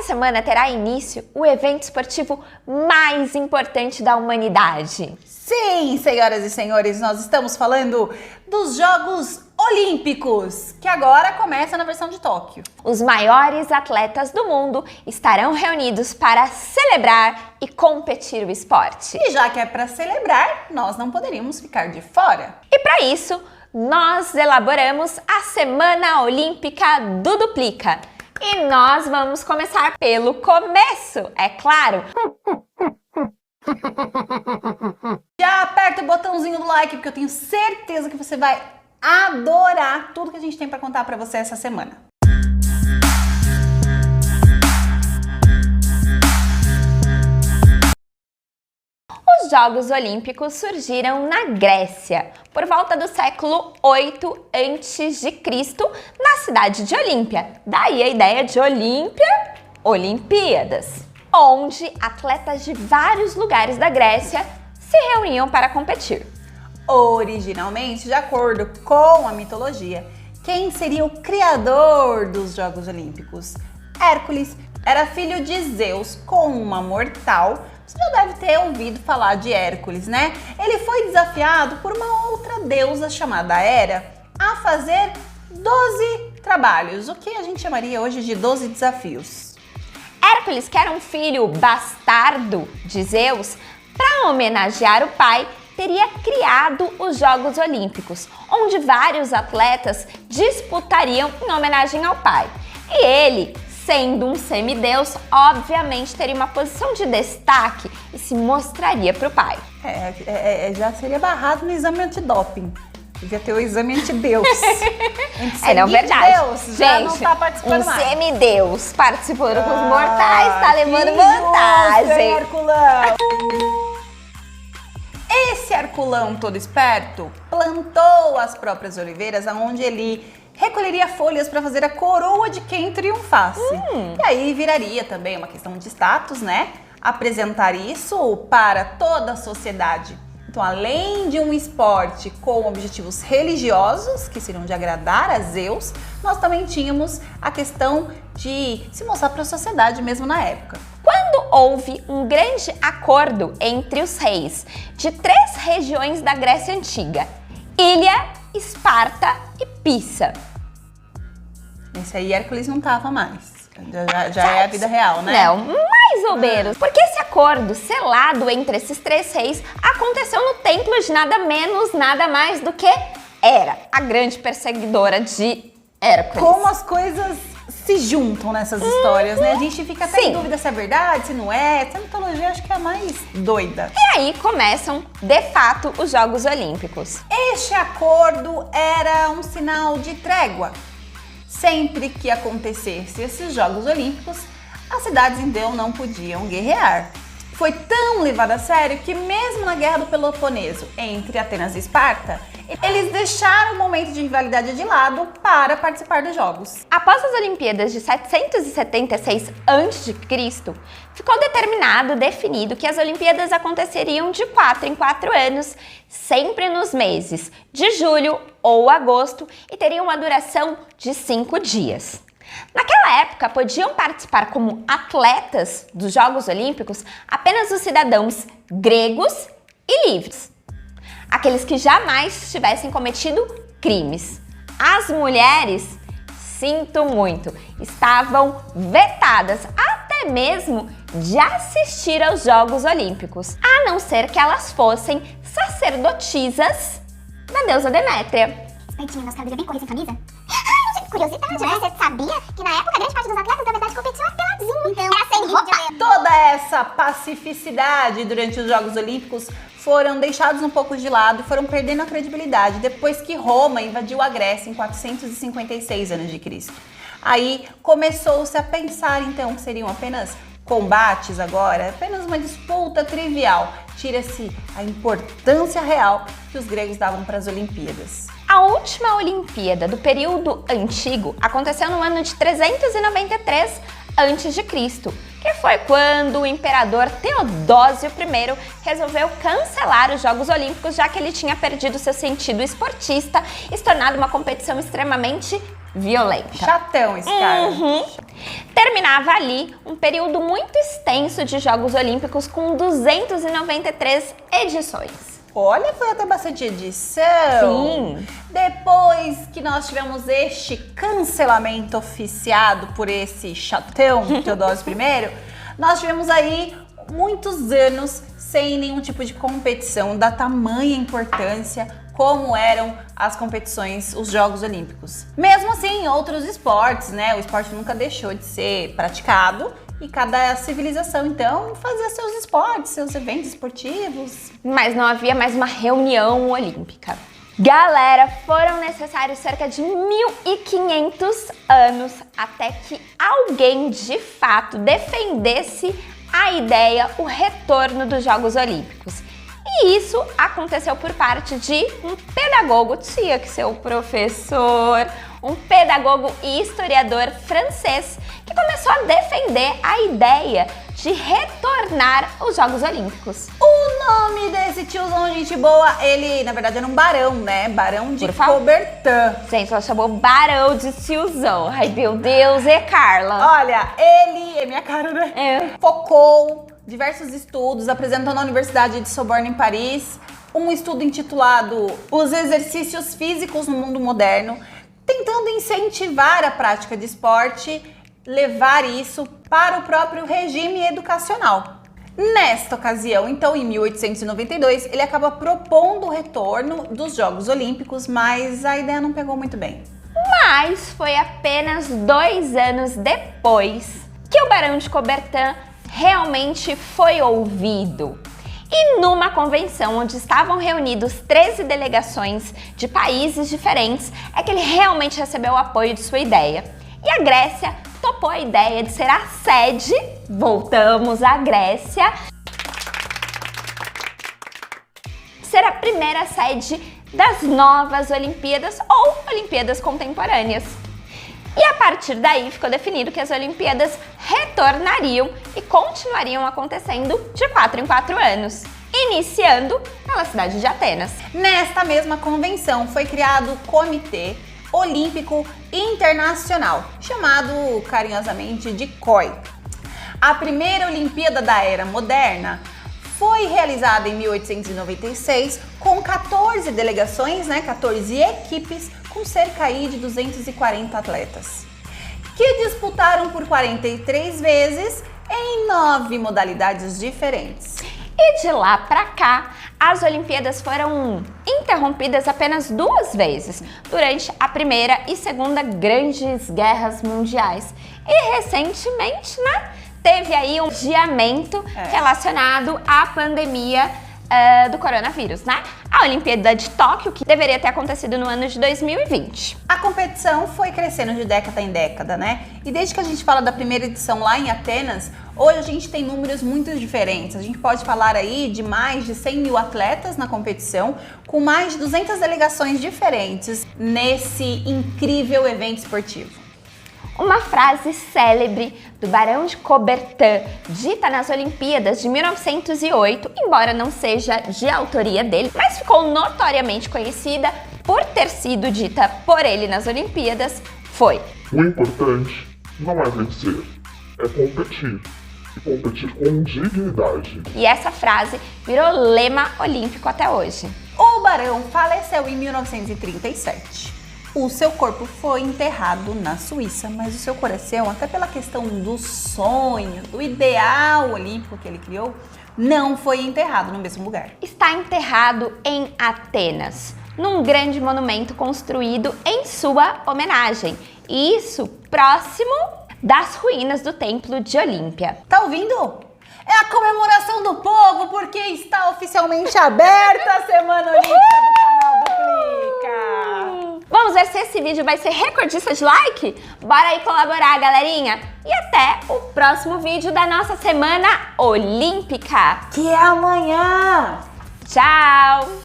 Essa semana terá início o evento esportivo mais importante da humanidade. Sim, senhoras e senhores, nós estamos falando dos Jogos Olímpicos, que agora começa na versão de Tóquio. Os maiores atletas do mundo estarão reunidos para celebrar e competir o esporte. E já que é para celebrar, nós não poderíamos ficar de fora. E para isso, nós elaboramos a Semana Olímpica do Duplica. E nós vamos começar pelo começo, é claro. Já aperta o botãozinho do like, porque eu tenho certeza que você vai adorar tudo que a gente tem para contar para você essa semana. Os Jogos Olímpicos surgiram na Grécia, por volta do século 8 a.C., na cidade de Olímpia. Daí a ideia de Olímpia, Olimpíadas, onde atletas de vários lugares da Grécia se reuniam para competir. Originalmente, de acordo com a mitologia, quem seria o criador dos Jogos Olímpicos? Hércules era filho de Zeus com uma mortal. Você já deve ter ouvido falar de Hércules, né? Ele foi desafiado por uma outra deusa chamada Hera a fazer 12 trabalhos, o que a gente chamaria hoje de 12 desafios. Hércules, que era um filho bastardo de Zeus, para homenagear o pai, teria criado os Jogos Olímpicos, onde vários atletas disputariam em homenagem ao pai. E ele, sendo um semideus, obviamente teria uma posição de destaque e se mostraria para o pai. Já seria barrado no exame antidoping. Devia ter o exame antideus. Não, verdade. Deus, já não tá participando mais. Semideus participando com os mortais, tá levando vantagem. Herculão. Esse Herculão todo esperto plantou as próprias oliveiras, onde ele recolheria folhas para fazer a coroa de quem triunfasse. E aí viraria também uma questão de status, né? Apresentar isso para toda a sociedade. Então, além de um esporte com objetivos religiosos, que seriam de agradar a Zeus, nós também tínhamos a questão de se mostrar para a sociedade mesmo na época. Quando houve um grande acordo entre os reis de 3 regiões da Grécia Antiga, Ilha, Esparta e Pisa. Esse aí Hércules não tava mais. Já é a vida real, né? Não, mais ou menos. Porque esse acordo selado entre esses 3 reis aconteceu no templo de nada menos, nada mais do que Hera, a grande perseguidora de Hércules. Como as coisas se juntam nessas histórias, né? A gente fica até em dúvida se é verdade, se não é. Essa mitologia acho que é a mais doida. E aí começam, de fato, os Jogos Olímpicos. Este acordo era um sinal de trégua. Sempre que acontecesse esses Jogos Olímpicos, as cidades então não podiam guerrear. Foi tão levado a sério que mesmo na Guerra do Peloponeso, entre Atenas e Esparta, eles deixaram o momento de rivalidade de lado para participar dos Jogos. Após as Olimpíadas de 776 a.C., ficou definido que as Olimpíadas aconteceriam de 4 em 4 anos, sempre nos meses de julho ou agosto, e teriam uma duração de 5 dias. Naquela época, podiam participar como atletas dos Jogos Olímpicos apenas os cidadãos gregos e livres, aqueles que jamais tivessem cometido crimes. As mulheres, sinto muito, estavam vetadas até mesmo de assistir aos Jogos Olímpicos, a não ser que elas fossem sacerdotisas da deusa Demétria. Peitinho, nossa cabelo bem correr sem camisa? Curiosidade, né? Você sabia que na época a grande parte dos atletas, na verdade, competiam peladinho. Então, era sem roupa. Toda essa pacificidade durante os Jogos Olímpicos foram deixados um pouco de lado e foram perdendo a credibilidade depois que Roma invadiu a Grécia em 456 a.C. Aí começou-se a pensar então que seriam apenas combates agora, apenas uma disputa trivial. Tira-se a importância real que os gregos davam para as Olimpíadas. A última Olimpíada do período antigo aconteceu no ano de 393 a.C., que foi quando o imperador Teodósio I resolveu cancelar os Jogos Olímpicos, já que ele tinha perdido seu sentido esportista e se tornado uma competição extremamente violenta. Chatão esse cara. Terminava ali um período muito extenso de Jogos Olímpicos com 293 edições. Olha, foi até bastante edição. Sim. Depois que nós tivemos este cancelamento oficiado por esse chatão, Teodósio I, nós tivemos aí muitos anos sem nenhum tipo de competição da tamanha importância como eram as competições, os Jogos Olímpicos. Mesmo assim, em outros esportes, né? O esporte nunca deixou de ser praticado e cada civilização, então, fazia seus esportes, seus eventos esportivos. Mas não havia mais uma reunião olímpica. Galera, foram necessários cerca de 1.500 anos até que alguém, de fato, defendesse a ideia, o retorno dos Jogos Olímpicos. E isso aconteceu por parte de um pedagogo, tinha que ser o professor, um pedagogo e historiador francês que começou a defender a ideia de retornar os Jogos Olímpicos. O nome desse tiozão, gente boa, ele na verdade era um barão, né? Barão de Coubertin. Gente, ela chamou barão de tiozão. Ai, meu Deus, e Carla? Olha, ele, é minha cara, né? Focou diversos estudos, apresentou na Universidade de Sorbonne em Paris, um estudo intitulado Os Exercícios Físicos no Mundo Moderno, tentando incentivar a prática de esporte, levar isso para o próprio regime educacional. Nesta ocasião, então, em 1892, ele acaba propondo o retorno dos Jogos Olímpicos, mas a ideia não pegou muito bem. Mas foi apenas 2 anos depois que o Barão de Coubertin realmente foi ouvido. E numa convenção onde estavam reunidos 13 delegações de países diferentes, é que ele realmente recebeu o apoio de sua ideia. E a Grécia topou a ideia de ser a sede, voltamos à Grécia, ser a primeira sede das novas Olimpíadas ou Olimpíadas Contemporâneas. E a partir daí ficou definido que as Olimpíadas retornariam e continuariam acontecendo de 4 em 4 anos, iniciando pela cidade de Atenas. Nesta mesma convenção foi criado o Comitê Olímpico Internacional, chamado carinhosamente de COI. A primeira Olimpíada da Era Moderna foi realizada em 1896 com 14 delegações, 14 equipes, com cerca aí de 240 atletas, que disputaram por 43 vezes em 9 modalidades diferentes. E de lá pra cá, as Olimpíadas foram interrompidas apenas 2 vezes, durante a Primeira e Segunda Grandes Guerras Mundiais. E recentemente, teve aí um adiamento relacionado à pandemia do coronavírus, A Olimpíada de Tóquio, que deveria ter acontecido no ano de 2020. A competição foi crescendo de década em década, E desde que a gente fala da primeira edição lá em Atenas, hoje a gente tem números muito diferentes. A gente pode falar aí de mais de 100 mil atletas na competição, com mais de 200 delegações diferentes nesse incrível evento esportivo. Uma frase célebre do Barão de Coubertin, dita nas Olimpíadas de 1908, embora não seja de autoria dele, mas ficou notoriamente conhecida por ter sido dita por ele nas Olimpíadas, foi: o importante não é vencer, é competir. E competir com dignidade. E essa frase virou lema olímpico até hoje. O Barão faleceu em 1937. O seu corpo foi enterrado na Suíça, mas o seu coração, até pela questão do sonho, do ideal olímpico que ele criou, não foi enterrado no mesmo lugar. Está enterrado em Atenas, num grande monumento construído em sua homenagem. E isso próximo das ruínas do Templo de Olímpia. Tá ouvindo? É a comemoração do povo porque está oficialmente aberta a Semana Olímpica do canal do Clica. Vamos ver se esse vídeo vai ser recordista de like? Bora aí colaborar, galerinha! E até o próximo vídeo da nossa Semana Olímpica, que é amanhã! Tchau!